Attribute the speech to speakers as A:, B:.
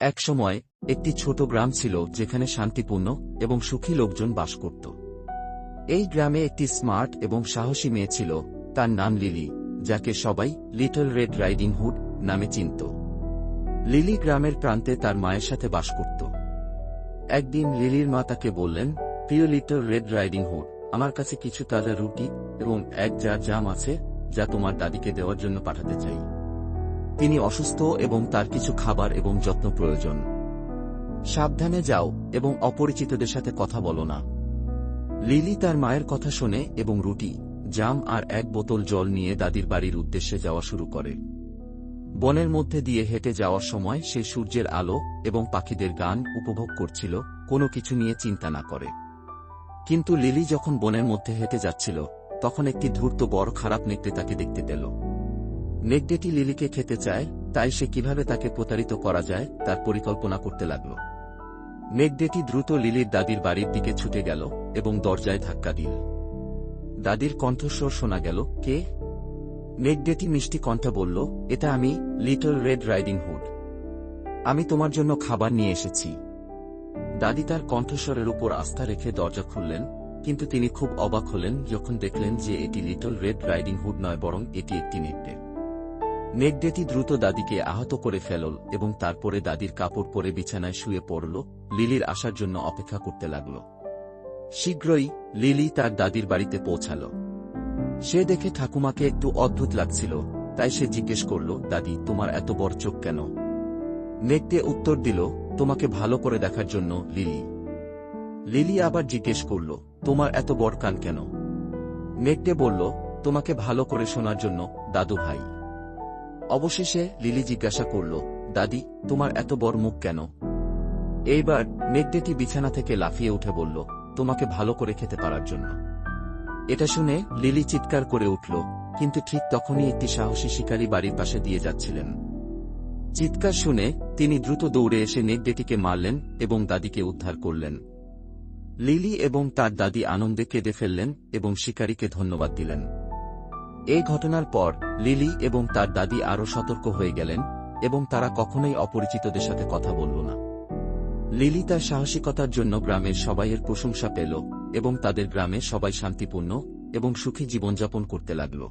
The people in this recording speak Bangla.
A: একসময় একটি ছোট গ্রাম ছিল যেখানে শান্তিপূর্ণ এবং সুখী লোকজন বাস করত। এই গ্রামে একটি স্মার্ট এবং সাহসী মেয়ে ছিল, তার নাম লিলি, যাকে সবাই লিটল রেড রাইডিং হুড নামে চিনত। লিলি গ্রামের প্রান্তে তার মায়ের সাথে বাস করত। একদিন লিলির মা তাকে বললেন, প্রিয় লিটল রেড রাইডিং হুড, আমার কাছে কিছু তাজা রুটি এবং এক জার জাম আছে যা তোমার দাদিকে দেওয়ার জন্য পাঠাতে চাই। তিনি অসুস্থ এবং তার কিছু খাবার এবং যত্ন প্রয়োজন। সাবধানে যাও এবং অপরিচিতদের সাথে কথা বলো না। লিলি তার মায়ের কথা শোনে এবং রুটি, জাম আর এক বোতল জল নিয়ে দাদির বাড়ির উদ্দেশ্যে যাওয়া শুরু করে। বনের মধ্যে দিয়ে হেঁটে যাওয়ার সময় সে সূর্যের আলো এবং পাখিদের গান উপভোগ করছিল, কোনো কিছু নিয়ে চিন্তা না করে। কিন্তু লিলি যখন বনের মধ্যে হেঁটে যাচ্ছিল, তখন একটি ধূর্ত বড় খারাপ নেকড়ে তাকে দেখতে পেল। নেকড়েটি লিলিকে খেতে চায়, তাই সে কিভাবে তাকে প্রতারিত করা যায় তার পরিকল্পনা করতে লাগল। নেকড়েটি দ্রুত লিলির দাদির বাড়ির দিকে ছুটে গেল এবং দরজায় ধাক্কা দিল। দাদির কণ্ঠস্বর শোনা গেল, কে? নেকড়েটি মিষ্টি কণ্ঠে বলল, এটা আমি, লিটল রেড রাইডিং হুড। আমি তোমার জন্য খাবার নিয়ে এসেছি। দাদি তার কণ্ঠস্বরের উপর আস্থা রেখে দরজা খুললেন, কিন্তু তিনি খুব অবাক হলেন যখন দেখলেন যে এটি লিটল রেড রাইডিং হুড নয়, বরং এটি একটি নেকড়ে। নেকড়েটি দ্রুত দাদিকে আহত করে ফেলল এবং তারপরে দাদির কাপড় পরে বিছানায় শুয়ে পড়ল, লিলির আসার জন্য অপেক্ষা করতে লাগল। শীঘ্রই লিলি তার দাদির বাড়িতে পৌঁছাল। সে দেখে ঠাকুমাকে একটু অদ্ভুত লাগছিল, তাই সে জিজ্ঞেস করল, দাদি, তোমার এত বড় চোখ কেন? নেকড়ে উত্তর দিল, তোমাকে ভালো করে দেখার জন্য, লিলি। লিলি আবার জিজ্ঞেস করল, তোমার এত বড় কান কেন? নেকড়ে বলল, তোমাকে ভালো করে শোনার জন্য, দাদু ভাই। অবশেষে লিলি জিজ্ঞাসা করল, দাদি, তোমার এত বড় মুখ কেন? এইবার নেকড়েটি বিছানা থেকে লাফিয়ে উঠে বলল, তোমাকে ভালো করে খেতে পারার জন্য। এটা শুনে লিলি চিৎকার করে উঠল, কিন্তু ঠিক তখনই একটি সাহসী শিকারী বাড়ির পাশে দিয়ে যাচ্ছিলেন। চিৎকার শুনে তিনি দ্রুত দৌড়ে এসে নেকড়েটিকে মারলেন এবং দাদিকে উদ্ধার করলেন। লিলি এবং তার দাদি আনন্দে কেঁদে ফেললেন এবং শিকারীকে ধন্যবাদ দিলেন। এই ঘটনার পর লিলি এবং তার দাদি আরও সতর্ক হয়ে গেলেন এবং তারা কখনোই অপরিচিতদের সাথে কথা বলল না। লিলি তার সাহসিকতার জন্য গ্রামের সবাইয়ের প্রশংসা পেল এবং তাদের গ্রামে সবাই শান্তিপূর্ণ এবং সুখী জীবনযাপন করতে লাগল।